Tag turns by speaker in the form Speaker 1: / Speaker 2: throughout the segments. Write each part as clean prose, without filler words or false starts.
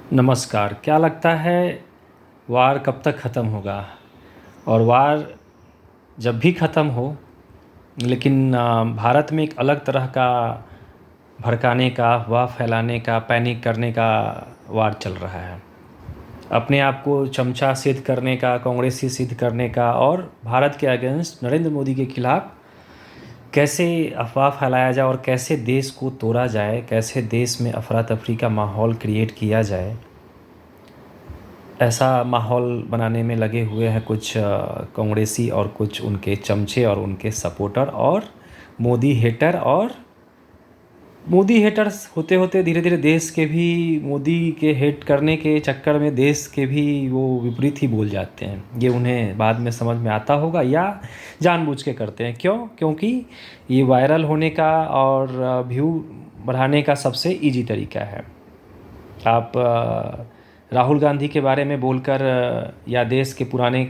Speaker 1: नमस्कार। क्या लगता है वार कब तक ख़त्म होगा? और वार जब भी ख़त्म हो, लेकिन भारत में एक अलग तरह का भड़काने का, अफ़वाह फैलाने का, पैनिक करने का वार चल रहा है। अपने आप को चमचा सिद्ध करने का, कांग्रेसी सिद्ध करने का और भारत के अगेंस्ट नरेंद्र मोदी के खिलाफ़ कैसे अफ़वाह फैलाया जाए और कैसे देश को तोड़ा जाए, कैसे देश में अफरा-तफरी का माहौल क्रिएट किया जाए, ऐसा माहौल बनाने में लगे हुए हैं कुछ कांग्रेसी और कुछ उनके चमचे और उनके सपोर्टर और मोदी हेटर। और मोदी हेटर्स होते होते धीरे धीरे देश के भी, मोदी के हेट करने के चक्कर में देश के भी वो विपरीत ही बोल जाते हैं। ये उन्हें बाद में समझ में आता होगा या जानबूझ के करते हैं। क्यों? क्योंकि ये वायरल होने का और व्यू बढ़ाने का सबसे इजी तरीका है। आप राहुल गांधी के बारे में बोलकर या देश के पुराने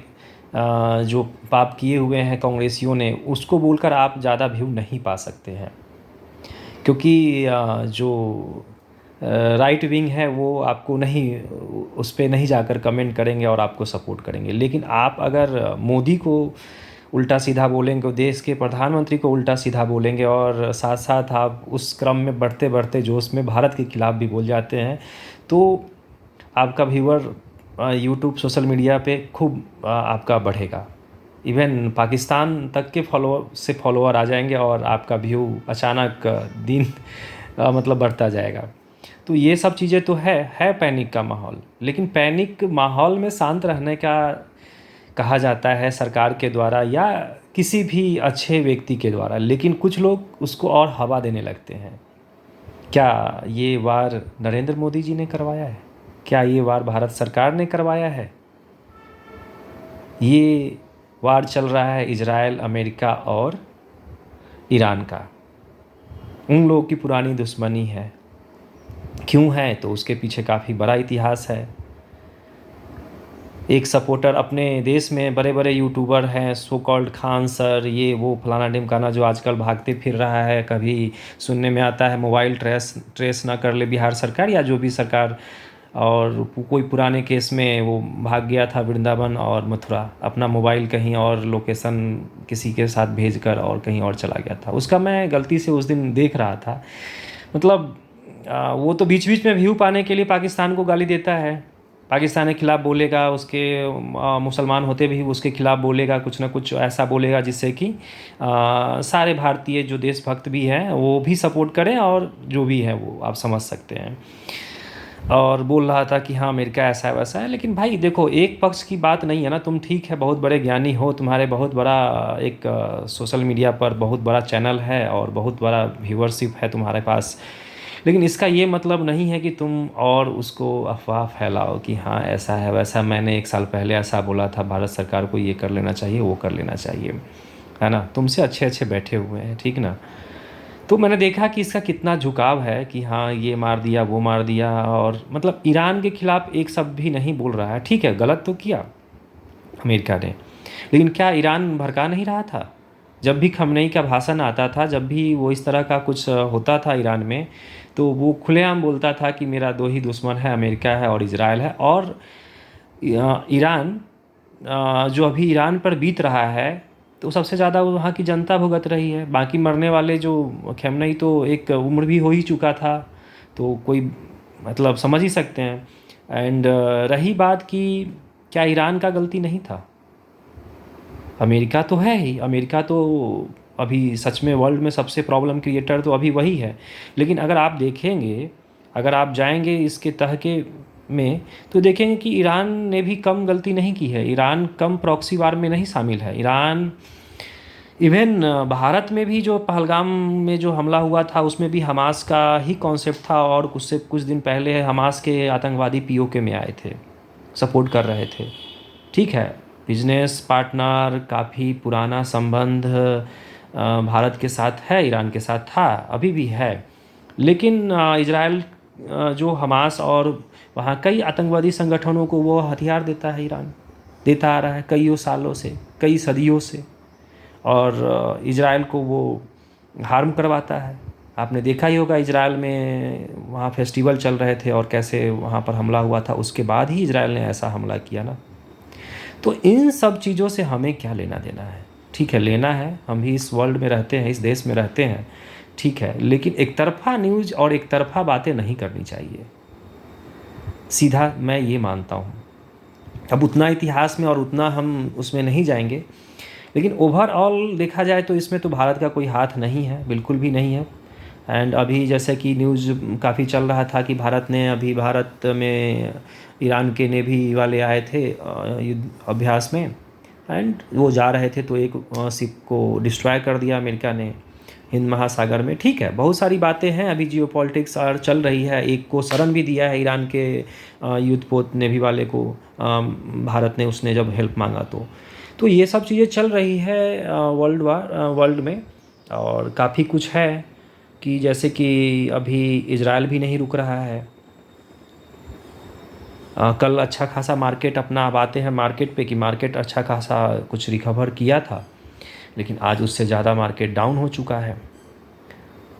Speaker 1: जो पाप किए हुए हैं कांग्रेसियों ने, उसको बोलकर आप ज़्यादा व्यू नहीं पा सकते हैं। क्योंकि जो राइट विंग है वो आपको नहीं, उस पे नहीं जाकर कमेंट करेंगे और आपको सपोर्ट करेंगे। लेकिन आप अगर मोदी को उल्टा सीधा बोलेंगे, देश के प्रधानमंत्री को उल्टा सीधा बोलेंगे और साथ साथ आप उस क्रम में बढ़ते बढ़ते जोश में भारत के खिलाफ़ भी बोल जाते हैं, तो आपका व्यूअर यूट्यूब सोशल मीडिया पे खूब आपका बढ़ेगा। इवन पाकिस्तान तक के फॉलोअर आ जाएंगे और आपका व्यू अचानक दिन मतलब बढ़ता जाएगा। तो ये सब चीज़ें तो है पैनिक का माहौल। लेकिन पैनिक माहौल में शांत रहने का कहा जाता है सरकार के द्वारा या किसी भी अच्छे व्यक्ति के द्वारा, लेकिन कुछ लोग उसको और हवा देने लगते हैं। क्या ये वार नरेंद्र मोदी जी ने करवाया है? क्या ये वार भारत सरकार ने करवाया है? ये वार चल रहा है इजराइल, अमेरिका और ईरान का। उन लोगों की पुरानी दुश्मनी है। क्यों है? तो उसके पीछे काफ़ी बड़ा इतिहास है। एक सपोर्टर अपने देश में बड़े बड़े यूट्यूबर हैं, सो कॉल्ड खान सर, ये वो फलाना ढिमकाना, जो आजकल भागते फिर रहा है। कभी सुनने में आता है मोबाइल ट्रेस ना कर ले बिहार सरकार या जो भी सरकार, और कोई पुराने केस में वो भाग गया था वृंदावन और मथुरा, अपना मोबाइल कहीं और लोकेशन किसी के साथ भेजकर और कहीं और चला गया था। उसका मैं गलती से उस दिन देख रहा था। मतलब वो तो बीच बीच में व्यू पाने के लिए पाकिस्तान को गाली देता है, पाकिस्तान के खिलाफ़ बोलेगा, उसके मुसलमान होते भी उसके खिलाफ़ बोलेगा, कुछ ना कुछ ऐसा बोलेगा जिससे कि सारे भारतीय जो देशभक्त भी हैं वो भी सपोर्ट करें और जो भी है वो आप समझ सकते हैं। और बोल रहा था कि हाँ अमेरिका ऐसा है वैसा है। लेकिन भाई देखो, एक पक्ष की बात नहीं है ना। तुम ठीक है बहुत बड़े ज्ञानी हो, तुम्हारे बहुत बड़ा एक सोशल मीडिया पर बहुत बड़ा चैनल है और बहुत बड़ा व्यूअरशिप है तुम्हारे पास, लेकिन इसका ये मतलब नहीं है कि तुम और उसको अफवाह फैलाओ कि हाँ ऐसा है वैसा, मैंने 1 साल पहले ऐसा बोला था, भारत सरकार को ये कर लेना चाहिए, वो कर लेना चाहिए, है ना। तुमसे अच्छे अच्छे बैठे हुए हैं, ठीक ना। तो मैंने देखा कि इसका कितना झुकाव है कि हाँ ये मार दिया, वो मार दिया, और मतलब ईरान के खिलाफ़ एक शब्द भी नहीं बोल रहा है। ठीक है, गलत तो किया अमेरिका ने, लेकिन क्या ईरान भड़का नहीं रहा था? जब भी खमनेई का भाषण आता था, जब भी वो इस तरह का कुछ होता था ईरान में, तो वो खुलेआम बोलता था कि मेरा 2 ही दुश्मन है, अमेरिका है और इजराइल है। और ईरान जो अभी ईरान पर बीत रहा है, तो सबसे ज़्यादा वहाँ की जनता भुगत रही है। बाकी मरने वाले जो खमेनेई, तो एक उम्र भी हो ही चुका था, तो कोई मतलब समझ ही सकते हैं। एंड रही बात कि क्या ईरान का गलती नहीं था? अमेरिका तो है ही, अमेरिका तो अभी सच में वर्ल्ड में सबसे प्रॉब्लम क्रिएटर तो अभी वही है। लेकिन अगर आप देखेंगे, अगर आप जाएंगे इसके तह के में, तो देखेंगे कि ईरान ने भी कम गलती नहीं की है। ईरान कम प्रॉक्सी वार में नहीं शामिल है। ईरान इवन भारत में भी जो पहलगाम में जो हमला हुआ था, उसमें भी हमास का ही कॉन्सेप्ट था, और उससे कुछ दिन पहले हमास के आतंकवादी पीओके में आए थे, सपोर्ट कर रहे थे। ठीक है, बिजनेस पार्टनर, काफ़ी पुराना संबंध भारत के साथ है, ईरान के साथ था, अभी भी है। लेकिन इजराइल जो हमास और वहाँ कई आतंकवादी संगठनों को वो हथियार देता है, ईरान देता आ रहा है कईयों सालों से, कई सदियों से, और इजराइल को वो हार्म करवाता है। आपने देखा ही होगा इजराइल में वहाँ फेस्टिवल चल रहे थे और कैसे वहाँ पर हमला हुआ था, उसके बाद ही इजराइल ने ऐसा हमला किया ना। तो इन सब चीज़ों से हमें क्या लेना देना है? ठीक है, लेना है, हम भी इस वर्ल्ड में रहते हैं, इस देश में रहते हैं, ठीक है, लेकिन एक तरफ़ा न्यूज़ और एक तरफ़ा बातें नहीं करनी चाहिए, सीधा मैं ये मानता हूँ। अब उतना इतिहास में और उतना हम उसमें नहीं जाएंगे, लेकिन ओवरऑल देखा जाए तो इसमें तो भारत का कोई हाथ नहीं है, बिल्कुल भी नहीं है। एंड अभी जैसे कि न्यूज़ काफ़ी चल रहा था कि भारत में ईरान के नेवी वाले आए थे युद्ध अभ्यास में, एंड वो जा रहे थे तो एक शिप को डिस्ट्रॉय कर दिया अमेरिका ने हिंद महासागर में। ठीक है, बहुत सारी बातें हैं, अभी जियो पॉलिटिक्स और चल रही है। एक को शरण भी दिया है ईरान के युद्धपोत नेवी वाले को, भारत ने, उसने जब हेल्प मांगा तो ये सब चीज़ें चल रही है वर्ल्ड में। और काफ़ी कुछ है कि जैसे कि अभी इजराइल भी नहीं रुक रहा है। कल अच्छा खासा मार्केट, अपना अब आते हैं मार्केट पे, कि मार्केट अच्छा खासा कुछ रिकवर किया था, लेकिन आज उससे ज़्यादा मार्केट डाउन हो चुका है।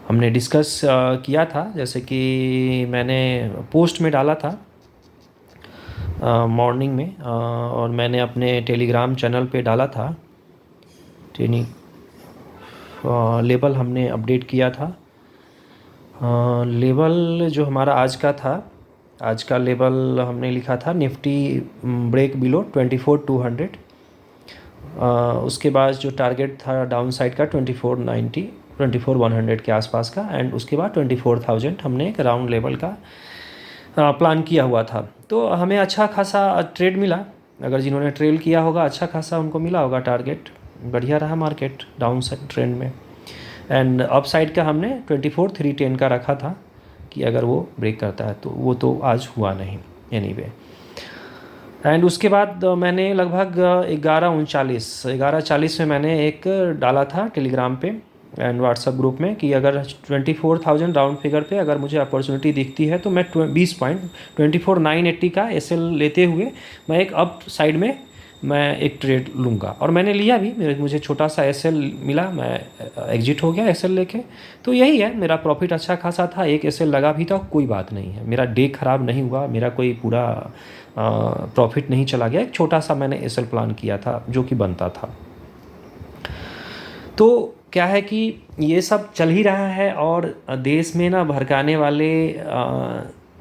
Speaker 1: हमने डिस्कस किया था, जैसे कि मैंने पोस्ट में डाला था मॉर्निंग में, और मैंने अपने टेलीग्राम चैनल पे डाला था, ट्रेनिंग लेवल हमने अपडेट किया था। लेवल जो हमारा आज का था, आज का लेवल हमने लिखा था निफ्टी ब्रेक बिलो 24,200, उसके बाद जो टारगेट था डाउन साइड का 2490, 24,100 के आसपास का, एंड उसके बाद 24,000 हमने एक राउंड लेवल का प्लान किया हुआ था। तो हमें अच्छा खासा ट्रेड मिला, अगर जिन्होंने ट्रेल किया होगा अच्छा खासा उनको मिला होगा टारगेट, बढ़िया रहा मार्केट डाउन साइड ट्रेंड में। एंड अप साइड का हमने 24,310 का रखा था कि अगर वो ब्रेक करता है तो, वो तो आज हुआ नहीं एनीवे। एंड उसके बाद मैंने लगभग 11:39 में मैंने एक डाला था टेलीग्राम पे एंड व्हाट्सएप ग्रुप में कि अगर 24,000 राउंड फिगर पे अगर मुझे अपॉर्चुनिटी दिखती है तो मैं 20 पॉइंट 24,980 का एसएल लेते हुए मैं एक अप साइड में मैं एक ट्रेड लूँगा। और मैंने लिया भी, मुझे छोटा सा एसएल मिला, मैं एग्जिट हो गया एसएल लेके। तो यही है, मेरा प्रॉफिट अच्छा खासा था, एक एसएल लगा भी था, कोई बात नहीं है, मेरा डे ख़राब नहीं हुआ, मेरा कोई पूरा प्रॉफिट नहीं चला गया। एक छोटा सा मैंने एसएल प्लान किया था जो कि बनता था। तो क्या है कि ये सब चल ही रहा है, और देश में ना भड़काने वाले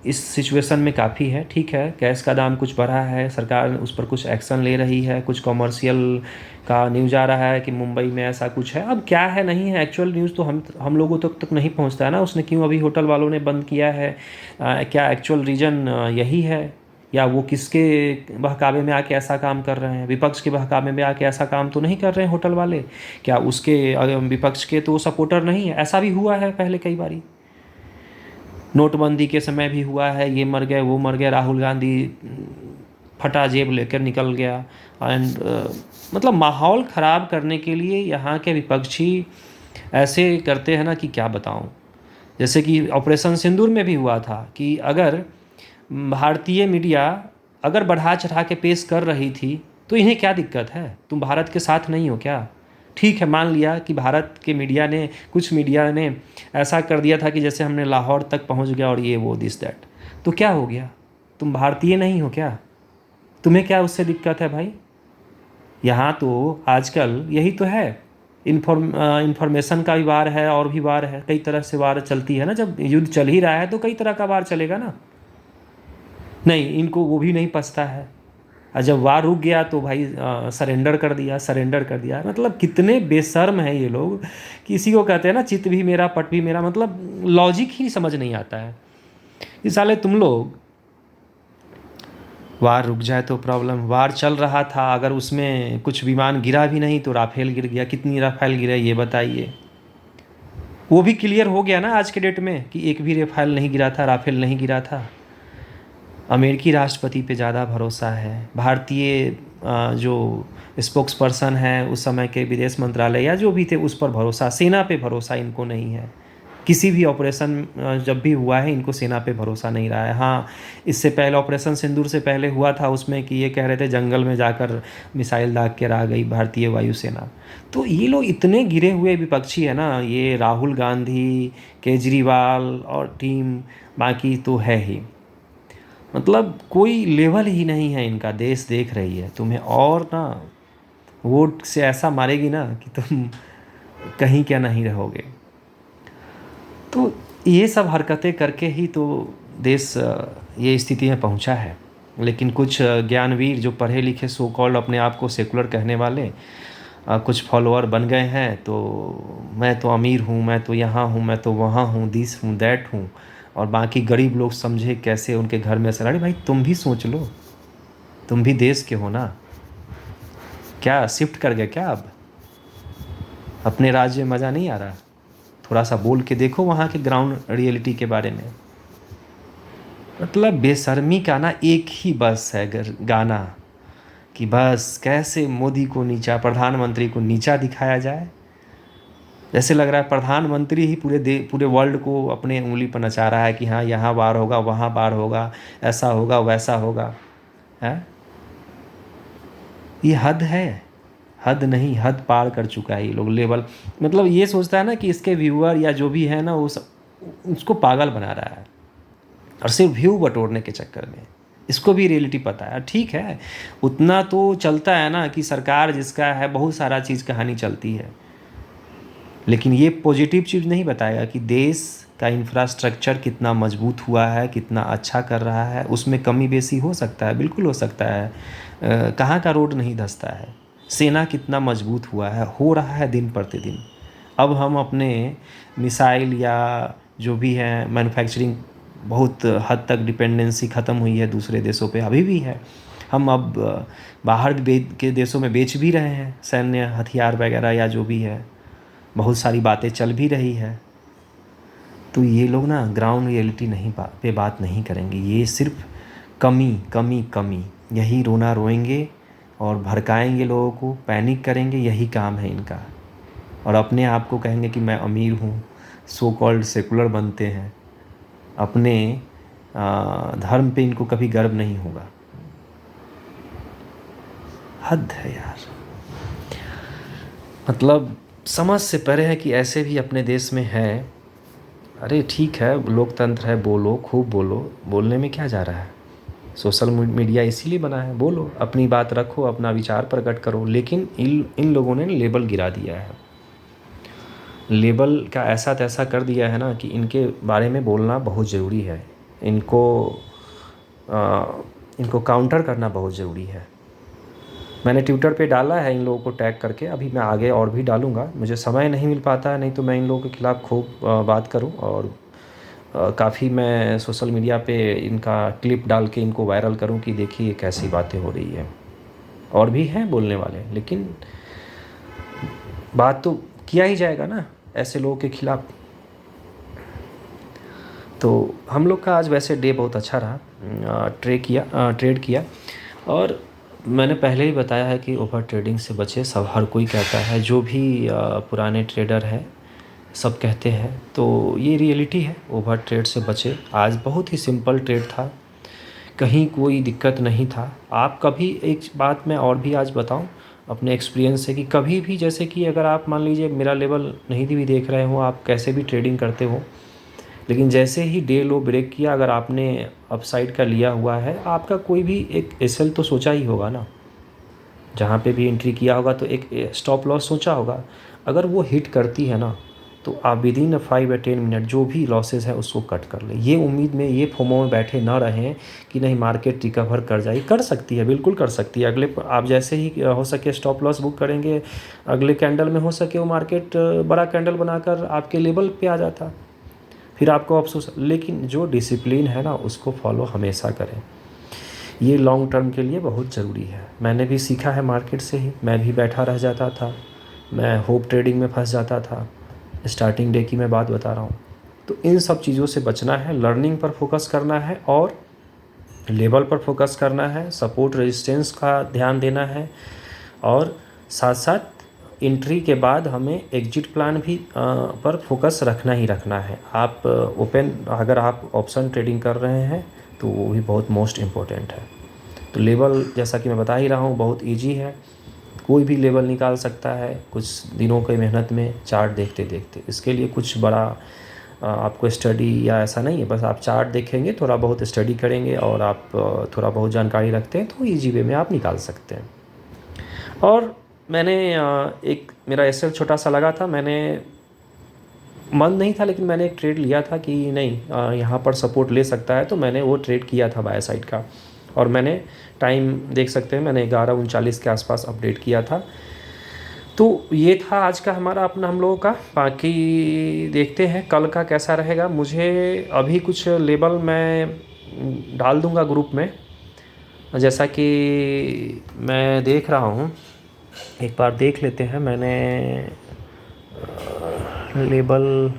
Speaker 1: इस सिचुएशन में काफ़ी है। ठीक है, गैस का दाम कुछ बढ़ा है, सरकार उस पर कुछ एक्शन ले रही है, कुछ कॉमर्शियल का न्यूज़ आ रहा है कि मुंबई में ऐसा कुछ है। अब क्या है नहीं है एक्चुअल न्यूज़ तो हम लोगों तक नहीं पहुंचता है ना, उसने क्यों अभी होटल वालों ने बंद किया है, क्या एक्चुअल रीज़न यही है, या वो किसके बहकावे में आके ऐसा काम कर रहे हैं? विपक्ष के बहकावे में आके ऐसा काम तो नहीं कर रहे हैं होटल वाले, क्या उसके विपक्ष के तो सपोर्टर नहीं है? ऐसा भी हुआ है पहले कई बारी, नोटबंदी के समय भी हुआ है, ये मर गए वो मर गए, राहुल गांधी फटा जेब लेकर निकल गया। एंड मतलब माहौल ख़राब करने के लिए यहाँ के विपक्षी ऐसे करते हैं ना कि क्या बताऊँ। जैसे कि ऑपरेशन सिंदूर में भी हुआ था कि अगर भारतीय मीडिया अगर बढ़ा चढ़ा के पेश कर रही थी तो इन्हें क्या दिक्कत है? तुम भारत के साथ नहीं हो क्या? ठीक है, मान लिया कि भारत के मीडिया ने, कुछ मीडिया ने ऐसा कर दिया था कि जैसे हमने लाहौर तक पहुंच गया और ये वो दिस दैट, तो क्या हो गया? तुम भारतीय नहीं हो क्या? तुम्हें क्या उससे दिक्कत है भाई? यहाँ तो आजकल यही तो है, इन्फॉर्मेशन का भी वार है और भी वार है, कई तरह से वार चलती है ना। जब युद्ध चल ही रहा है तो कई तरह का वार चलेगा ना। नहीं, इनको वो भी नहीं पछता है, और जब वार रुक गया तो भाई सरेंडर कर दिया। मतलब कितने बेशर्म हैं ये लोग, किसी को कहते हैं ना चित भी मेरा पट भी मेरा, मतलब लॉजिक ही समझ नहीं आता है। इस साले तुम लोग, वार रुक जाए तो प्रॉब्लम, वार चल रहा था, अगर उसमें कुछ विमान गिरा भी नहीं तो राफेल गिर गया, कितनी राफेल गिरा ये बताइए? वो भी क्लियर हो गया ना आज के डेट में कि एक भी राफेल नहीं गिरा था, राफेल नहीं गिरा था। अमेरिकी राष्ट्रपति पे ज़्यादा भरोसा है, भारतीय जो स्पोक्स पर्सन है उस समय के विदेश मंत्रालय या जो भी थे उस पर भरोसा, सेना पे भरोसा इनको नहीं है। किसी भी ऑपरेशन जब भी हुआ है इनको सेना पे भरोसा नहीं रहा है। हाँ, इससे पहले ऑपरेशन सिंदूर से पहले हुआ था, उसमें कि ये कह रहे थे जंगल में जाकर मिसाइल दाग कर आ गई भारतीय वायुसेना। तो ये लोग इतने गिरे हुए विपक्षी है ना, ये राहुल गांधी, केजरीवाल और टीम, बाकी तो है ही, मतलब कोई लेवल ही नहीं है इनका। देश देख रही है तुम्हें, और ना वोट से ऐसा मारेगी ना कि तुम कहीं क्या नहीं रहोगे। तो ये सब हरकतें करके ही तो देश ये स्थिति में पहुंचा है। लेकिन कुछ ज्ञानवीर जो पढ़े लिखे सो कॉल्ड अपने आप को सेकुलर कहने वाले कुछ फॉलोअर बन गए हैं, तो मैं तो अमीर हूँ, मैं तो यहाँ हूँ, मैं तो वहाँ हूँ, दिस हूँ, दैट हूँ, और बाकी गरीब लोग समझे कैसे उनके घर में असर। अरे भाई तुम भी सोच लो, तुम भी देश के हो ना। क्या शिफ्ट कर गए क्या अब? अपने राज्य में मज़ा नहीं आ रहा? थोड़ा सा बोल के देखो वहाँ के ग्राउंड रियलिटी के बारे में। मतलब बेशर्मी का ना एक ही बस है गाना, कि बस कैसे मोदी को नीचा, प्रधानमंत्री को नीचा दिखाया जाए। जैसे लग रहा है प्रधानमंत्री ही पूरे वर्ल्ड को अपने उंगली पर नचा रहा है कि हाँ यहाँ वार होगा, वहाँ वार होगा, ऐसा होगा, वैसा होगा। है ये हद है, हद नहीं, हद पार कर चुका है ये लोग लेवल। मतलब ये सोचता है ना कि इसके व्यूअर या जो भी है ना वो उसको पागल बना रहा है, और सिर्फ व्यू बटोरने के चक्कर में। इसको भी रियलिटी पता है, ठीक है, उतना तो चलता है ना कि सरकार जिसका है बहुत सारा चीज़ कहानी चलती है, लेकिन ये पॉजिटिव चीज़ नहीं बताएगा कि देश का इंफ्रास्ट्रक्चर कितना मजबूत हुआ है, कितना अच्छा कर रहा है। उसमें कमी बेसी हो सकता है, बिल्कुल हो सकता है, कहाँ का रोड नहीं धंसता है। सेना कितना मजबूत हुआ है, हो रहा है दिन प्रतिदिन। अब हम अपने मिसाइल या जो भी है मैन्युफैक्चरिंग, बहुत हद तक डिपेंडेंसी ख़त्म हुई है दूसरे देशों पे, अभी भी है। हम अब बाहर के देशों में बेच भी रहे हैं सैन्य हथियार वगैरह या जो भी है, बहुत सारी बातें चल भी रही है। तो ये लोग ना ग्राउंड रियलिटी नहीं पे बात नहीं करेंगे, ये सिर्फ कमी कमी कमी, यही रोना रोएंगे और भड़काएंगे लोगों को, पैनिक करेंगे, यही काम है इनका। और अपने आप को कहेंगे कि मैं अमीर हूँ, सो कॉल्ड सेकुलर बनते हैं। अपने धर्म पे इनको कभी गर्व नहीं होगा। हद है यार, मतलब समझ से परे है कि ऐसे भी अपने देश में है। अरे ठीक है, लोकतंत्र है, बोलो, खूब बोलो, बोलने में क्या जा रहा है। सोशल मीडिया इसीलिए बना है, बोलो, अपनी बात रखो, अपना विचार प्रकट करो। लेकिन इन लोगों ने लेबल गिरा दिया है, लेबल का ऐसा तैसा कर दिया है ना कि इनके बारे में बोलना बहुत ज़रूरी है। इनको काउंटर करना बहुत ज़रूरी है। मैंने ट्विटर पे डाला है इन लोगों को टैग करके, अभी मैं आगे और भी डालूँगा। मुझे समय नहीं मिल पाता है, नहीं तो मैं इन लोगों के ख़िलाफ़ खूब बात करूँ, और काफ़ी मैं सोशल मीडिया पे इनका क्लिप डाल के इनको वायरल करूँ कि देखिए कैसी बातें हो रही है। और भी हैं बोलने वाले, लेकिन बात तो किया ही जाएगा ना ऐसे लोगों के ख़िलाफ़। तो हम लोग का आज वैसे डे बहुत अच्छा रहा, ट्रेड किया। और मैंने पहले ही बताया है कि ओवर ट्रेडिंग से बचे, सब हर कोई कहता है, जो भी पुराने ट्रेडर हैं सब कहते हैं। तो ये रियलिटी है, ओवर ट्रेड से बचे। आज बहुत ही सिंपल ट्रेड था, कहीं कोई दिक्कत नहीं था। आप कभी, एक बात मैं और भी आज बताऊं अपने एक्सपीरियंस से, कि कभी भी जैसे कि अगर आप मान लीजिए मेरा लेवल नहीं भी देख रहे हो, आप कैसे भी ट्रेडिंग करते हो, लेकिन जैसे ही डे लो ब्रेक किया, अगर आपने अपसाइड का लिया हुआ है, आपका कोई भी एक एसएल तो सोचा ही होगा ना, जहाँ पे भी एंट्री किया होगा तो एक स्टॉप लॉस सोचा होगा। अगर वो हिट करती है ना, तो आप विद इन 5 या 10 मिनट जो भी लॉसेस है उसको कट कर ले। ये उम्मीद में, ये फोमो में बैठे ना रहें कि नहीं मार्केट रिकवर कर जाएगी। कर सकती है, बिल्कुल कर सकती है। अगले आप जैसे ही हो सके स्टॉप लॉस बुक करेंगे, अगले कैंडल में हो सके वो मार्केट बड़ा कैंडल बनाकर आपके लेवल पे आ जाता, फिर आपको अफसोस। लेकिन जो डिसिप्लिन है ना उसको फॉलो हमेशा करें, ये लॉन्ग टर्म के लिए बहुत ज़रूरी है। मैंने भी सीखा है मार्केट से ही, मैं भी बैठा रह जाता था, मैं होप ट्रेडिंग में फंस जाता था। स्टार्टिंग डे की मैं बात बता रहा हूँ। तो इन सब चीज़ों से बचना है, लर्निंग पर फोकस करना है, और लेवल पर फोकस करना है, सपोर्ट रेजिस्टेंस का ध्यान देना है, और साथ साथ एंट्री के बाद हमें एग्जिट प्लान भी पर फोकस रखना ही रखना है। आप ओपन अगर आप ऑप्शन ट्रेडिंग कर रहे हैं तो वो भी बहुत मोस्ट इम्पोर्टेंट है। तो लेवल जैसा कि मैं बता ही रहा हूँ बहुत इजी है, कोई भी लेवल निकाल सकता है कुछ दिनों की मेहनत में चार्ट देखते देखते। इसके लिए कुछ बड़ा आपको स्टडी या ऐसा नहीं है, बस आप चार्ट देखेंगे, थोड़ा बहुत स्टडी करेंगे और आप थोड़ा बहुत जानकारी रखते हैं तो ईजी वे में आप निकाल सकते हैं। और मैंने एक मेरा एसेल छोटा सा लगा था, मैंने मन नहीं था लेकिन मैंने एक ट्रेड लिया था कि नहीं यहाँ पर सपोर्ट ले सकता है, तो मैंने वो ट्रेड किया था बाय साइड का। और मैंने टाइम देख सकते हैं, मैंने 11:39 के आसपास अपडेट किया था। तो ये था आज का हमारा अपना हम लोगों का। बाकी देखते हैं कल का कैसा रहेगा। मुझे अभी कुछ लेबल मैं डाल दूंगा ग्रुप में, जैसा कि मैं देख रहा हूँ, एक बार देख लेते हैं। मैंने लेबल,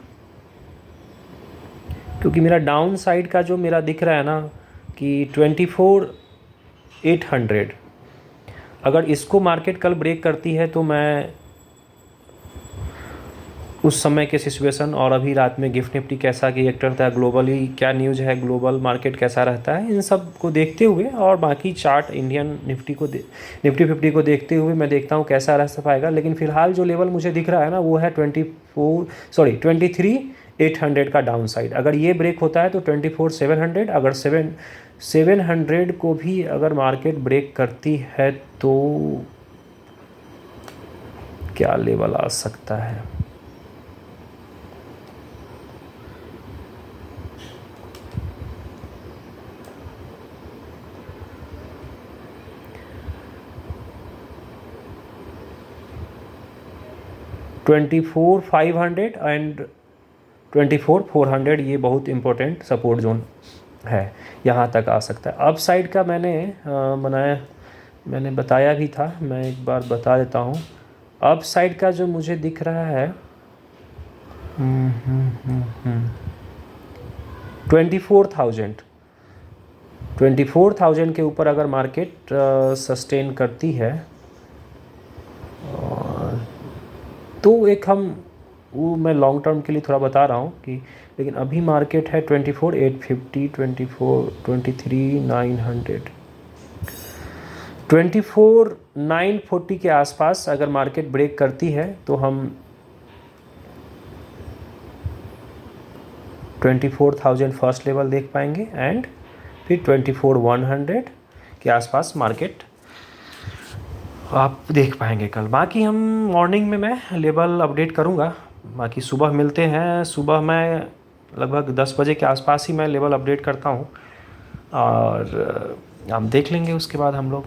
Speaker 1: क्योंकि मेरा डाउन साइड का जो मेरा दिख रहा है ना कि 24,800, अगर इसको मार्केट कल ब्रेक करती है तो मैं उस समय के सिचुएशन और अभी रात में गिफ्ट निफ्टी कैसा रिएक्ट करता है, ग्लोबली क्या न्यूज़ है, ग्लोबल मार्केट कैसा रहता है, इन सब को देखते हुए और बाकी चार्ट इंडियन निफ्टी निफ्टी 50 को देखते हुए मैं देखता हूँ कैसा रह पाएगा। लेकिन फ़िलहाल जो लेवल मुझे दिख रहा है ना वो है 23,800 का डाउन साइड। अगर ये ब्रेक होता है तो 24,700, अगर 700 को भी अगर मार्केट ब्रेक करती है तो क्या लेवल आ सकता है। $24,500 एंड 24,400 ये बहुत इम्पोर्टेंट सपोर्ट जोन है, यहाँ तक आ सकता है। अप साइड का मैंने बताया भी था, मैं एक बार बता देता हूँ। अप साइड का जो मुझे दिख रहा है 24,000 के ऊपर अगर मार्केट सस्टेन करती है तो एक वो मैं लॉन्ग टर्म के लिए थोड़ा बता रहा हूँ कि, लेकिन अभी मार्केट है 24,850, 23,900, 24,940 के आसपास अगर मार्केट ब्रेक करती है तो हम 24,000 फर्स्ट लेवल देख पाएंगे एंड फिर 24,100 के आसपास मार्केट आप देख पाएंगे कल। बाकी हम मॉर्निंग में मैं लेवल अपडेट करूंगा, बाकी सुबह मिलते हैं। सुबह मैं लगभग 10 बजे के आसपास ही मैं लेवल अपडेट करता हूं और आप देख लेंगे उसके बाद हम लोग।